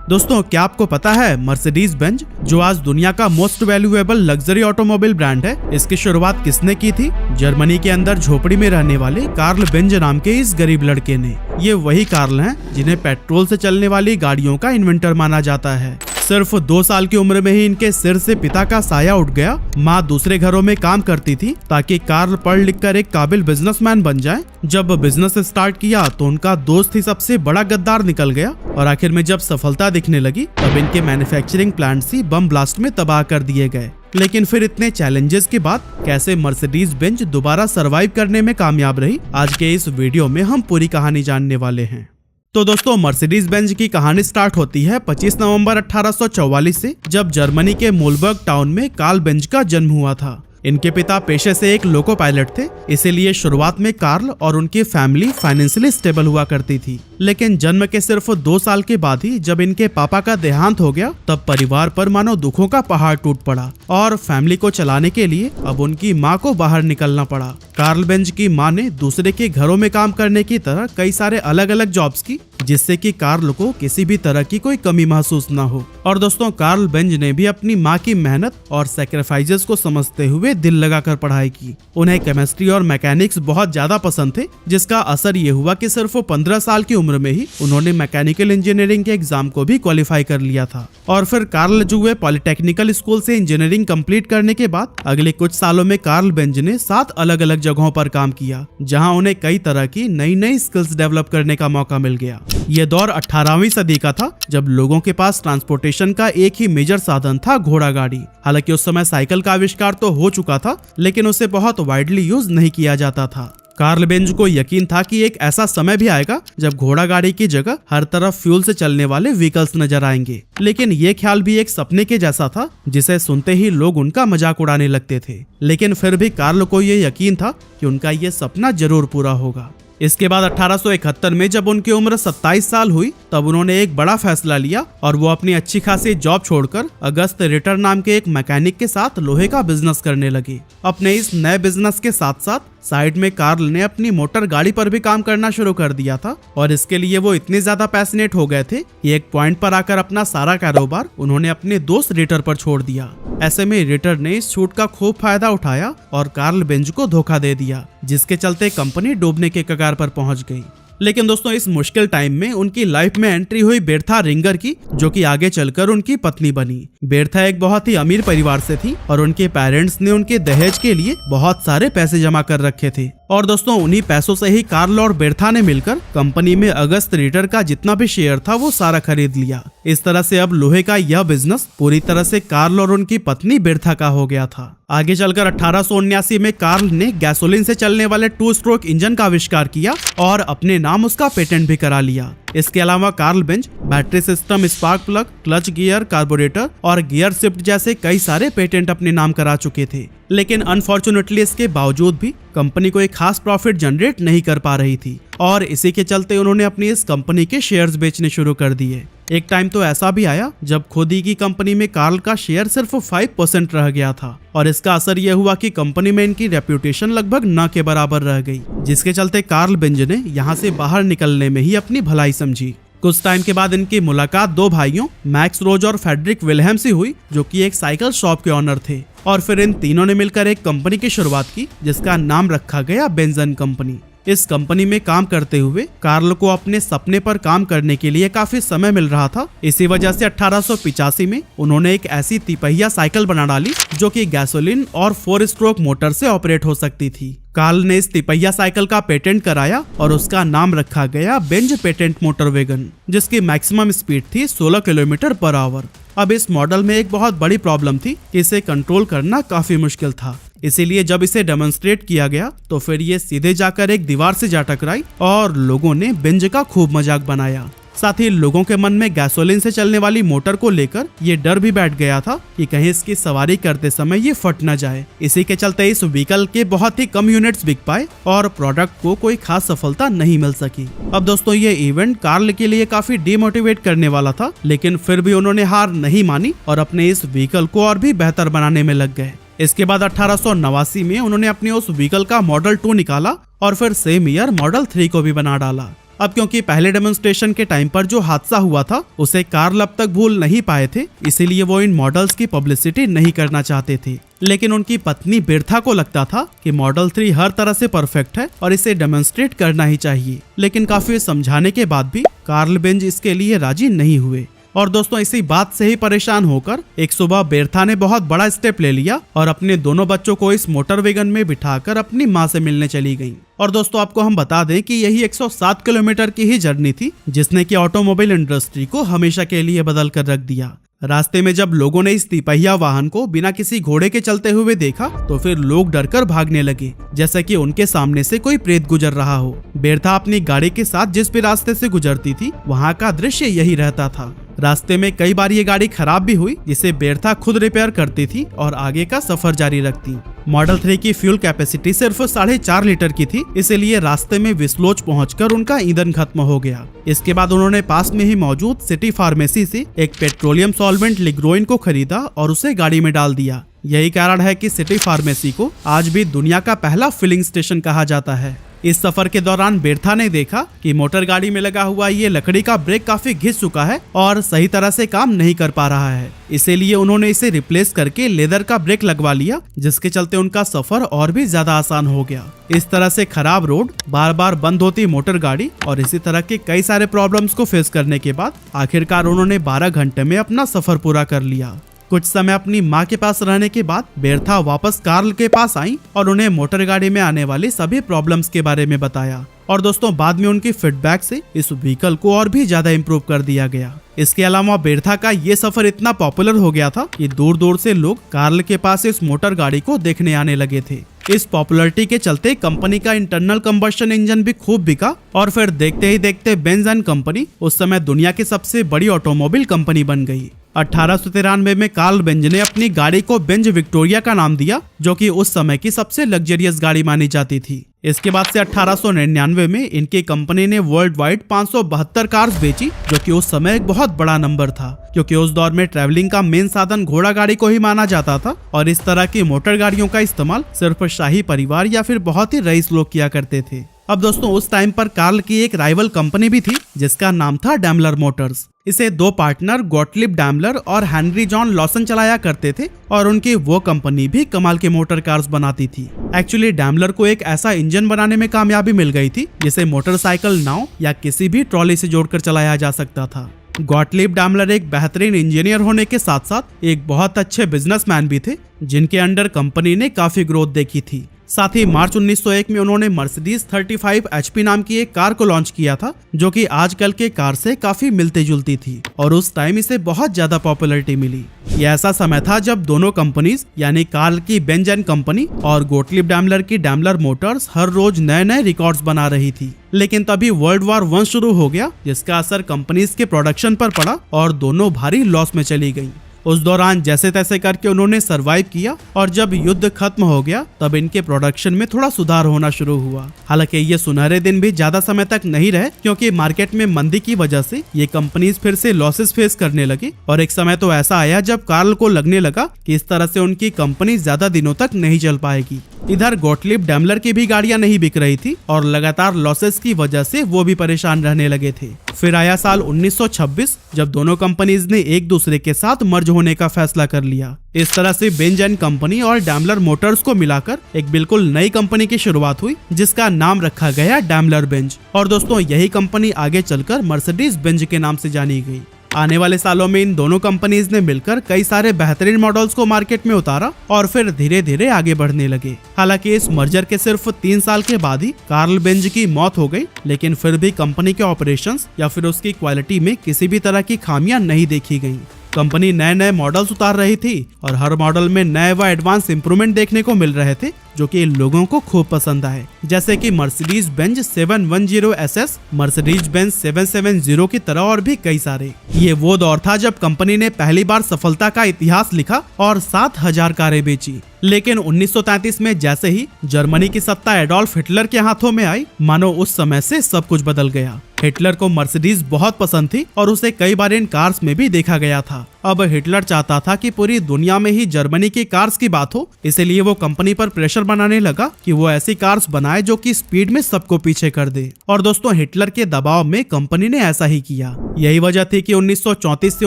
दोस्तों क्या आपको पता है मर्सिडीज बेंज जो आज दुनिया का most valuable luxury automobile brand है, इसकी शुरुआत किसने की थी? जर्मनी के अंदर झोपड़ी में रहने वाले कार्ल बेंज नाम के इस गरीब लड़के ने। ये वही कार्ल हैं जिन्हें पेट्रोल से चलने वाली गाड़ियों का इन्वेंटर माना जाता है। सिर्फ 2 साल की उम्र में ही इनके सिर से पिता का साया उठ गया। माँ दूसरे घरों में काम करती थी ताकि कार्ल पढ़ लिख कर एक काबिल बिजनेसमैन बन जाए। जब बिजनेस स्टार्ट किया तो उनका दोस्त ही सबसे बड़ा गद्दार निकल गया और आखिर में जब सफलता दिखने लगी तब इनके मैन्युफैक्चरिंग प्लांट्स ही बम ब्लास्ट में तबाह कर दिए गए। लेकिन फिर इतने चैलेंजेस के बाद कैसे मर्सिडीज बेंज दोबारा सरवाइव करने में कामयाब रही, आज के इस वीडियो में हम पूरी कहानी जानने वाले हैं। तो दोस्तों मर्सिडीज बेंज की कहानी स्टार्ट होती है 25 नवंबर 1844 से, जब जर्मनी के मूलबर्ग टाउन में कार्ल बेंज का जन्म हुआ था। इनके पिता पेशे से एक लोको पायलट थे, इसीलिए शुरुआत में कार्ल और उनकी फैमिली फाइनेंशियली स्टेबल हुआ करती थी। लेकिन जन्म के सिर्फ 2 साल के बाद ही जब इनके पापा का देहांत हो गया तब परिवार पर मानो दुखों का पहाड़ टूट पड़ा और फैमिली को चलाने के लिए अब उनकी माँ को बाहर निकलना पड़ा। कार्ल बेंज की माँ ने दूसरे के घरों में काम करने की तरह कई सारे अलग अलग जॉब्स की, जिससे कि कार्ल को किसी भी तरह की कोई कमी महसूस न हो। और दोस्तों कार्ल बेंज ने भी अपनी माँ की मेहनत और सैक्रिफाइसेस को समझते हुए दिल लगाकर पढ़ाई की। उन्हें केमिस्ट्री और मैकेनिक्स बहुत ज्यादा पसंद थे, जिसका असर ये हुआ कि सिर्फ 15 साल की उम्र में ही उन्होंने मैकेनिकल इंजीनियरिंग के एग्जाम को भी क्वालिफाई कर लिया था। और फिर कार्ल जुए पॉलिटेक्निकल स्कूल से इंजीनियरिंग कंप्लीट करने के बाद अगले कुछ सालों में कार्ल बेंज ने 7 अलग अलग जगहों पर काम किया, जहां उन्हें कई तरह की नई नई स्किल्स डेवलप करने का मौका मिल गया। ये दौर 18वीं सदी का था, जब लोगों के पास ट्रांसपोर्टेशन का एक ही मेजर साधन था, घोड़ा गाड़ी। हालांकि उस समय साइकिल का आविष्कार तो हो चुका था, लेकिन उसे बहुत वाइडली यूज नहीं किया जाता था। कार्ल बेंज को यकीन था कि एक ऐसा समय भी आएगा जब घोड़ा गाड़ी की जगह हर तरफ फ्यूल से चलने वाले व्हीकल्स नजर आएंगे। लेकिन ये ख्याल भी एक सपने के जैसा था, जिसे सुनते ही लोग उनका मजाक उड़ाने लगते थे। लेकिन फिर भी कार्ल को ये यकीन था कि उनका ये सपना जरूर पूरा होगा। इसके बाद 1871 में जब उनकी उम्र 27 साल हुई तब उन्होंने एक बड़ा फैसला लिया और वो अपनी अच्छी खासी जॉब छोड़कर अगस्त रिटर नाम के एक मैकेनिक के साथ लोहे का बिजनेस करने लगे। अपने इस नए बिजनेस के साथ साथ साइड में कार्ल ने अपनी मोटर गाड़ी पर भी काम करना शुरू कर दिया था और इसके लिए वो इतने ज्यादा पैशनेट हो गए थे कि एक पॉइंट पर आकर अपना सारा कारोबार उन्होंने अपने दोस्त रिटर पर छोड़ दिया। ऐसे में रिटर ने इस छूट का खूब फायदा उठाया और कार्ल बेंज को धोखा दे दिया, जिसके चलते कंपनी डूबने के कगार पर पहुंच गई। लेकिन दोस्तों इस मुश्किल टाइम में उनकी लाइफ में एंट्री हुई बेर्था रिंगर की, जो कि आगे चलकर उनकी पत्नी बनी। बेर्था एक बहुत ही अमीर परिवार से थी और उनके पेरेंट्स ने उनके दहेज के लिए बहुत सारे पैसे जमा कर रखे थे। और दोस्तों उन्हीं पैसों से ही कार्ल और बेर्था ने मिलकर कंपनी में अगस्त रिटर का जितना भी शेयर था वो सारा खरीद लिया। इस तरह से अब लोहे का यह बिजनेस पूरी तरह से कार्ल और उनकी पत्नी बेर्था का हो गया था। आगे चलकर 1879 में कार्ल ने गैसोलीन से चलने वाले 2 स्ट्रोक इंजन का आविष्कार किया और अपने नाम उसका पेटेंट भी करा लिया। इसके अलावा Karl Benz battery system, spark plug, clutch gear, carburettor और गियर शिफ्ट जैसे कई सारे पेटेंट अपने नाम करा चुके थे। लेकिन अनफॉर्चुनेटली इसके बावजूद भी कंपनी कोई खास प्रॉफिट जनरेट नहीं कर पा रही थी और इसी के चलते उन्होंने अपनी इस कंपनी के शेयर्स बेचने शुरू कर दिए। एक टाइम तो ऐसा भी आया जब खुद ही की कंपनी में कार्ल का शेयर सिर्फ 5% रह गया था और इसका असर यह हुआ कि कंपनी में इनकी रेप्यूटेशन लगभग न के बराबर रह गई, जिसके चलते कार्ल बेंज ने यहाँ से बाहर निकलने में ही अपनी भलाई समझी। कुछ टाइम के बाद इनकी मुलाकात 2 भाइयों मैक्स रोज और फ्रेडरिक विल्हेम से हुई, जो कि एक साइकिल शॉप के ऑनर थे। और फिर इन तीनों ने मिलकर एक कंपनी की शुरुआत की, जिसका नाम रखा गया बेंज एंड कंपनी। इस कंपनी में काम करते हुए कार्ल को अपने सपने पर काम करने के लिए काफी समय मिल रहा था। इसी वजह से 1885 में उन्होंने एक ऐसी तिपहिया साइकिल बना डाली जो कि गैसोलीन और 4 स्ट्रोक मोटर से ऑपरेट हो सकती थी। कार्ल ने इस तिपहिया साइकिल का पेटेंट कराया और उसका नाम रखा गया बेंज पेटेंट मोटर वैगन, जिसकी मैक्सिमम स्पीड थी 16 किलोमीटर पर आवर। अब इस मॉडल में एक बहुत बड़ी प्रॉब्लम थी कि इसे कंट्रोल करना काफी मुश्किल था, इसीलिए जब इसे डेमोन्स्ट्रेट किया गया तो फिर ये सीधे जाकर एक दीवार से जा टकराई और लोगों ने बेंज का खूब मजाक बनाया। साथ ही लोगों के मन में गैसोलीन से चलने वाली मोटर को लेकर ये डर भी बैठ गया था कि कहीं इसकी सवारी करते समय ये फट न जाए। इसी के चलते इस व्हीकल के बहुत ही कम यूनिट्स बिक पाए और प्रोडक्ट को कोई खास सफलता नहीं मिल सकी। अब दोस्तों ये इवेंट कार्ल के लिए काफी डिमोटिवेट करने वाला था, लेकिन फिर भी उन्होंने हार नहीं मानी और अपने इस व्हीकल को और भी बेहतर बनाने में लग गए। इसके बाद 1889 में उन्होंने अपने उस व्हीकल का मॉडल 2 निकाला और फिर सेम ईयर मॉडल 3 को भी बना डाला। अब क्योंकि पहले डेमोन्स्ट्रेशन के टाइम पर जो हादसा हुआ था उसे कार्ल अब तक भूल नहीं पाए थे, इसीलिए वो इन मॉडल्स की पब्लिसिटी नहीं करना चाहते थे। लेकिन उनकी पत्नी बिरथा को लगता था कि मॉडल 3 हर तरह से परफेक्ट है और इसे डेमोन्स्ट्रेट करना ही चाहिए। लेकिन काफी समझाने के बाद भी कार्ल बेंज इसके लिए राजी नहीं हुए। और दोस्तों इसी बात से ही परेशान होकर एक सुबह बिरथा ने बहुत बड़ा स्टेप ले लिया और अपने दोनों बच्चों को इस मोटर वैगन में बिठाकर अपनी माँ से मिलने चली गईं। और दोस्तों आपको हम बता दें कि यही 107 किलोमीटर की ही जर्नी थी जिसने कि ऑटोमोबाइल इंडस्ट्री को हमेशा के लिए बदल कर रख दिया। रास्ते में जब लोगों ने इस तिपहिया वाहन को बिना किसी घोड़े के चलते हुए देखा तो फिर लोग डरकर भागने लगे, जैसे कि उनके सामने से कोई प्रेत गुजर रहा हो। बिरथा अपनी गाड़ी के साथ जिस भी रास्ते से गुजरती थी वहाँ का दृश्य यही रहता था। रास्ते में कई बार ये गाड़ी खराब भी हुई जिसे बिरथा खुद रिपेयर करती थी और आगे का सफर जारी रखती। मॉडल 3 की फ्यूल कैपेसिटी सिर्फ 4.5 लीटर की थी, इसलिए रास्ते में विस्लोच पहुंचकर उनका ईंधन खत्म हो गया। इसके बाद उन्होंने पास में ही मौजूद सिटी फार्मेसी से एक पेट्रोलियम सॉल्वेंट लिग्रोइन को खरीदा और उसे गाड़ी में डाल दिया। यही कारण है कि सिटी फार्मेसी को आज भी दुनिया का पहला फिलिंग स्टेशन कहा जाता है। इस सफर के दौरान बिरथा ने देखा कि मोटर गाड़ी में लगा हुआ ये लकड़ी का ब्रेक काफी घिस चुका है और सही तरह से काम नहीं कर पा रहा है, इसीलिए उन्होंने इसे रिप्लेस करके लेदर का ब्रेक लगवा लिया, जिसके चलते उनका सफर और भी ज्यादा आसान हो गया। इस तरह से खराब रोड, बार बार बंद होती मोटर गाड़ी और इसी तरह के कई सारे प्रॉब्लम्स को फेस करने के बाद आखिरकार उन्होंने 12 घंटे में अपना सफर पूरा कर लिया। कुछ समय अपनी माँ के पास रहने के बाद बिरथा वापस कार्ल के पास आई और उन्हें मोटर गाड़ी में आने वाली सभी प्रॉब्लम्स के बारे में बताया। और दोस्तों बाद में उनकी फीडबैक से इस व्हीकल को और भी ज्यादा इम्प्रूव कर दिया गया। इसके अलावा बिरथा का ये सफर इतना पॉपुलर हो गया था कि दूर दूर से लोग कार्ल के पास इस मोटर गाड़ी को देखने आने लगे थे। इस पॉपुलैरिटी के चलते कंपनी का इंटरनल कंबशन इंजन भी खूब बिका और फिर देखते ही देखते बेंज एंड कंपनी उस समय दुनिया की सबसे बड़ी ऑटोमोबाइल कंपनी बन गई। 1893 में कार्ल बेंज ने अपनी गाड़ी को बेंज विक्टोरिया का नाम दिया, जो कि उस समय की सबसे लग्जरियस गाड़ी मानी जाती थी। इसके बाद से 1899 में इनकी कंपनी ने वर्ल्ड वाइड 572 कार्स बेची, जो कि उस समय एक बहुत बड़ा नंबर था, क्योंकि उस दौर में ट्रैवलिंग का मेन साधन घोड़ा गाड़ी को ही माना जाता था और इस तरह की मोटर गाड़ियों का इस्तेमाल सिर्फ शाही परिवार या फिर बहुत ही रईस लोग किया करते थे। अब दोस्तों उस टाइम पर कार्ल की एक राइवल कंपनी भी थी जिसका नाम था डैमलर मोटर्स। इसे दो पार्टनर गॉटलिब डैमलर और हेनरी जॉन लॉसन चलाया करते थे और उनकी वो कंपनी भी कमाल के मोटर कार्स बनाती थी। एक्चुअली डैमलर को एक ऐसा इंजन बनाने में कामयाबी मिल गई थी जिसे मोटरसाइकिल, नाव या किसी भी ट्रॉली से जोड़कर चलाया जा सकता था। गॉटलिब डैमलर एक बेहतरीन इंजीनियर होने के साथ साथ एक बहुत अच्छे बिजनेसमैन भी थे, जिनके अंडर कंपनी ने काफी ग्रोथ देखी थी। साथ ही मार्च 1901 में उन्होंने मर्सिडीज 35 HP नाम की एक कार को लॉन्च किया था, जो कि आजकल के कार से काफी मिलती जुलती थी और उस टाइम इसे बहुत ज्यादा पॉपुलैरिटी मिली। यह ऐसा समय था जब दोनों कंपनीज यानी कार्ल की बेंज एंड कंपनी और गॉटलिब डैमलर की डैमलर मोटर्स हर रोज नए नए रिकॉर्ड्स बना रही थी। लेकिन तभी वर्ल्ड वॉर 1 शुरू हो गया, जिसका असर कंपनीज के प्रोडक्शन पर पड़ा और दोनों भारी लॉस में चली गयी। उस दौरान जैसे तैसे करके उन्होंने सरवाइव किया और जब युद्ध खत्म हो गया तब इनके प्रोडक्शन में थोड़ा सुधार होना शुरू हुआ। हालांकि ये सुनहरे दिन भी ज्यादा समय तक नहीं रहे, क्योंकि मार्केट में मंदी की वजह से ये कंपनीज फिर से लॉसेस फेस करने लगी और एक समय तो ऐसा आया जब कार्ल को लगने लगा कि इस तरह से उनकी कंपनी ज्यादा दिनों तक नहीं चल पाएगी। इधर गॉटलिब डैमलर की भी गाड़ियां नहीं बिक रही थी और लगातार लॉसेस की वजह से वो भी परेशान रहने लगे थे। फिर आया साल 1926 जब दोनों कंपनीज ने एक दूसरे के साथ मर्ज होने का फैसला कर लिया। इस तरह से बेंज एंड कंपनी और डैमलर मोटर्स को मिलाकर एक बिल्कुल नई कंपनी की शुरुआत हुई, जिसका नाम रखा गया डैमलर बेंज। और दोस्तों यही कंपनी आगे चलकर मर्सिडीज बेंज के नाम से जानी गई। आने वाले सालों में इन दोनों कंपनीज ने मिलकर कई सारे बेहतरीन मॉडल्स को मार्केट में उतारा और फिर धीरे धीरे आगे बढ़ने लगे। हालांकि इस मर्जर के सिर्फ 3 साल के बाद ही कार्ल बेंज की मौत हो गई, लेकिन फिर भी कंपनी के ऑपरेशंस या फिर उसकी क्वालिटी में किसी भी तरह की खामियां नहीं देखी गयी। कंपनी नए नए मॉडल्स उतार रही थी और हर मॉडल में नए व एडवांस इंप्रूवमेंट देखने को मिल रहे थे, जो कि लोगों को खूब पसंद आए। जैसे कि Mercedes Benz 710 SS, Mercedes Benz 770 की तरह और भी कई सारे। ये वो दौर था जब कंपनी ने पहली बार सफलता का इतिहास लिखा और 7000 कारें बेची। लेकिन 1933 में जैसे ही जर्मनी की सत्ता एडोल्फ हिटलर के हाथों में आई, मानो उस समय से सब कुछ बदल गया। हिटलर को मर्सिडीज बहुत पसंद थी और उसे कई बार इन कार्स में भी देखा गया था। अब हिटलर चाहता था कि पूरी दुनिया में ही जर्मनी की कार्स की बात हो, इसलिए वो कंपनी पर प्रेशर बनाने लगा कि वो ऐसी कार्स बनाए जो कि स्पीड में सबको पीछे कर दे। और दोस्तों हिटलर के दबाव में कंपनी ने ऐसा ही किया। यही वजह थी कि 1934 से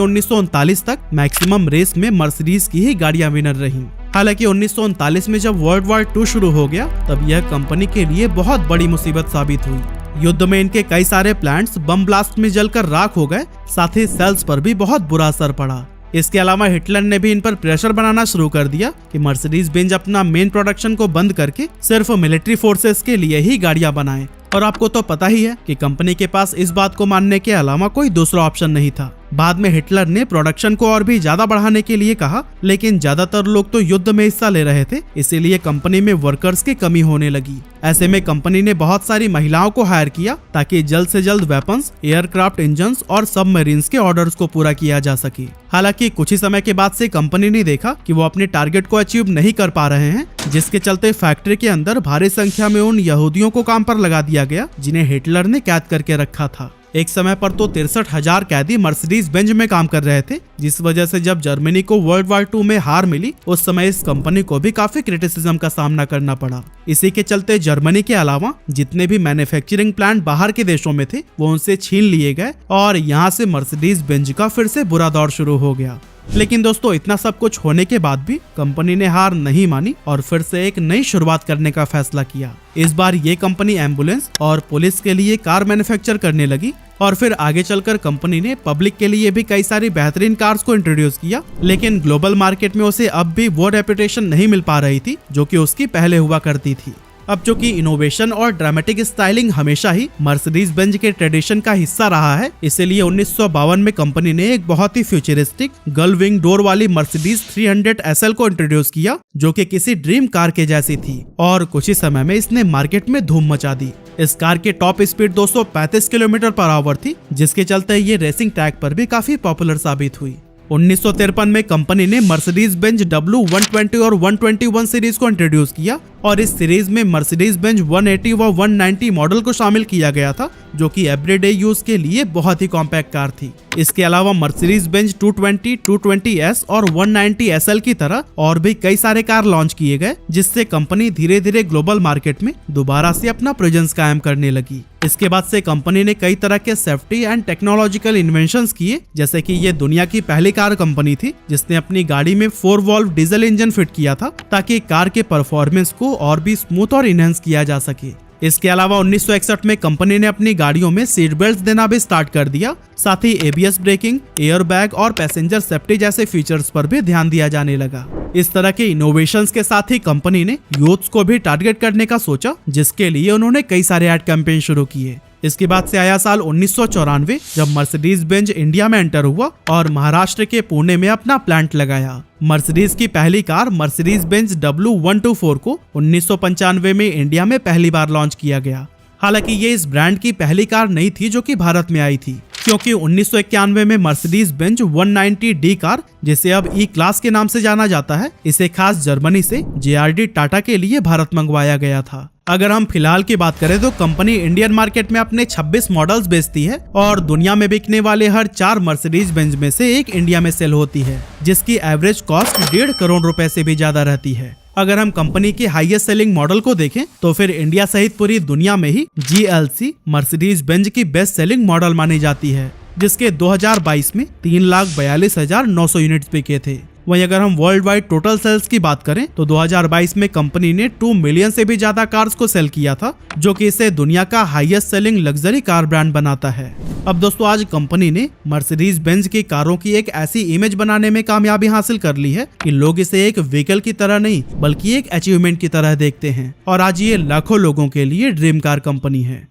1939 तक मैक्सिमम रेस में मर्सिडीज की ही गाड़ियां विनर रहीं। हालांकि 1939 में जब वर्ल्ड वॉर 2 शुरू हो गया तब यह कंपनी के लिए बहुत बड़ी मुसीबत साबित हुई। युद्ध में इनके कई सारे प्लांट्स बम ब्लास्ट में जलकर राख हो गए, साथ ही सेल्स पर भी बहुत बुरा असर पड़ा। इसके अलावा हिटलर ने भी इन पर प्रेशर बनाना शुरू कर दिया कि मर्सिडीज बेंज अपना मेन प्रोडक्शन को बंद करके सिर्फ मिलिट्री फोर्सेस के लिए ही गाड़ियां बनाए। और आपको तो पता ही है कि कंपनी के पास इस बात को मानने के अलावा कोई दूसरा ऑप्शन नहीं था। बाद में हिटलर ने प्रोडक्शन को और भी ज्यादा बढ़ाने के लिए कहा, लेकिन ज्यादातर लोग तो युद्ध में हिस्सा ले रहे थे, इसीलिए कंपनी में वर्कर्स की कमी होने लगी। ऐसे में कंपनी ने बहुत सारी महिलाओं को हायर किया ताकि जल्द से जल्द वेपन्स, एयरक्राफ्ट इंजन्स और सबमरीन्स के ऑर्डर्स को पूरा किया जा सके। हालांकि कुछ ही समय के बाद से कंपनी ने देखा कि वो अपने टारगेट को अचीव नहीं कर पा रहे हैं, जिसके चलते फैक्ट्री के अंदर भारी संख्या में उन यहूदियों को काम पर लगा दिया गया जिन्हें हिटलर ने कैद करके रखा था। एक समय पर तो 63,000 कैदी मर्सिडीज बेंज में काम कर रहे थे, जिस वजह से जब जर्मनी को वर्ल्ड वॉर 2 में हार मिली उस समय इस कंपनी को भी काफी क्रिटिसिज्म का सामना करना पड़ा। इसी के चलते जर्मनी के अलावा जितने भी मैन्युफैक्चरिंग प्लांट बाहर के देशों में थे वो उनसे छीन लिए गए और यहाँ से मर्सिडीज बेंज का फिर से बुरा दौर शुरू हो गया। लेकिन दोस्तों इतना सब कुछ होने के बाद भी कंपनी ने हार नहीं मानी और फिर से एक नई शुरुआत करने का फैसला किया। इस बार ये कंपनी एम्बुलेंस और पुलिस के लिए कार मैन्युफैक्चर करने लगी और फिर आगे चलकर कंपनी ने पब्लिक के लिए भी कई सारी बेहतरीन कार्स को इंट्रोड्यूस किया। लेकिन ग्लोबल मार्केट में उसे अब भी वो रेपुटेशन नहीं मिल पा रही थी जो कि उसकी पहले हुआ करती थी। अब चूंकि इनोवेशन और ड्रामेटिक स्टाइलिंग हमेशा ही मर्सिडीज बेंज के ट्रेडिशन का हिस्सा रहा है, इसीलिए 1952 में कंपनी ने एक बहुत ही फ्यूचरिस्टिक गर्ल विंग डोर वाली मर्सिडीज 300 SL को इंट्रोड्यूस किया जो कि किसी ड्रीम कार के जैसी थी और कुछ ही समय में इसने मार्केट में धूम मचा दी। इस कार की टॉप स्पीड 235 किलोमीटर/आवर थी, जिसके चलते ये रेसिंग ट्रैक पर भी काफी पॉपुलर साबित हुई। 1953 में कंपनी ने मर्सिडीज बेंज W120 और 121 सीरीज को इंट्रोड्यूस किया और इस सीरीज में मर्सिडीज बेंज 180 व 190 मॉडल को शामिल किया गया था जो कि एवरीडे यूज के लिए बहुत ही कॉम्पैक्ट कार थी। इसके अलावा मर्सिडीज बेंज 220, 220S और 190 SL की तरह और भी कई सारे कार लॉन्च किए गए, जिससे कंपनी धीरे धीरे ग्लोबल मार्केट में दोबारा से अपना प्रेजेंस कायम करने लगी। इसके बाद से कंपनी ने कई तरह के सेफ्टी एंड टेक्नोलॉजिकल इन्वेंशंस किए, जैसे कि ये दुनिया की पहली कार कंपनी थी जिसने अपनी गाड़ी में 4 वॉल्व डीजल इंजन फिट किया था ताकि कार के परफॉर्मेंस को और भी स्मूथ और इनहेंस किया जा सके। इसके अलावा 1961 में कंपनी ने अपनी गाड़ियों में सीट बेल्ट देना भी स्टार्ट कर दिया। साथ ही ABS ब्रेकिंग, एयर बैग और पैसेंजर सेफ्टी जैसे फीचर्स पर भी ध्यान दिया जाने लगा। इस तरह के इनोवेशंस के साथ ही कंपनी ने यूथ्स को भी टारगेट करने का सोचा, जिसके लिए उन्होंने कई सारे एड कैंपेन शुरू किए। इसके बाद से आया साल 1994 जब मर्सिडीज बेंज इंडिया में एंटर हुआ और महाराष्ट्र के पुणे में अपना प्लांट लगाया। मर्सिडीज की पहली कार मर्सिडीज बेंज W124 को 1995 में इंडिया में पहली बार लॉन्च किया गया। हालांकि ये इस ब्रांड की पहली कार नहीं थी जो कि भारत में आई थी, क्योंकि 1991 में मर्सिडीज बेंज 190D कार, जिसे अब E क्लास के नाम से जाना जाता है, इसे खास जर्मनी से JRD टाटा के लिए भारत मंगवाया गया था। अगर हम फिलहाल की बात करें तो कंपनी इंडियन मार्केट में अपने 26 मॉडल्स बेचती है और दुनिया में बिकने वाले हर 4 मर्सिडीज बेंज में से एक इंडिया में सेल होती है, जिसकी एवरेज कॉस्ट 1.5 करोड़ रुपए से भी ज्यादा रहती है। अगर हम कंपनी की हाईएस्ट सेलिंग मॉडल को देखें तो फिर इंडिया सहित पूरी दुनिया में ही GLC मर्सिडीज बेंज की बेस्ट सेलिंग मॉडल मानी जाती है, जिसके 2022 में 3,42,900 यूनिट्स बिके थे। वहीं अगर हम वर्ल्ड वाइड टोटल सेल्स की बात करें तो 2022 में कंपनी ने 2 मिलियन से भी ज्यादा कार्स को सेल किया था, जो कि इसे दुनिया का highest selling luxury car brand बनाता है। अब दोस्तों आज कंपनी ने मर्सिडीज बेंज की कारों की एक ऐसी इमेज बनाने में कामयाबी हासिल कर ली है कि लोग इसे एक व्हीकल की तरह नहीं बल्कि एक अचीवमेंट की तरह देखते हैं और आज ये लाखों लोगों के लिए ड्रीम कार कंपनी है।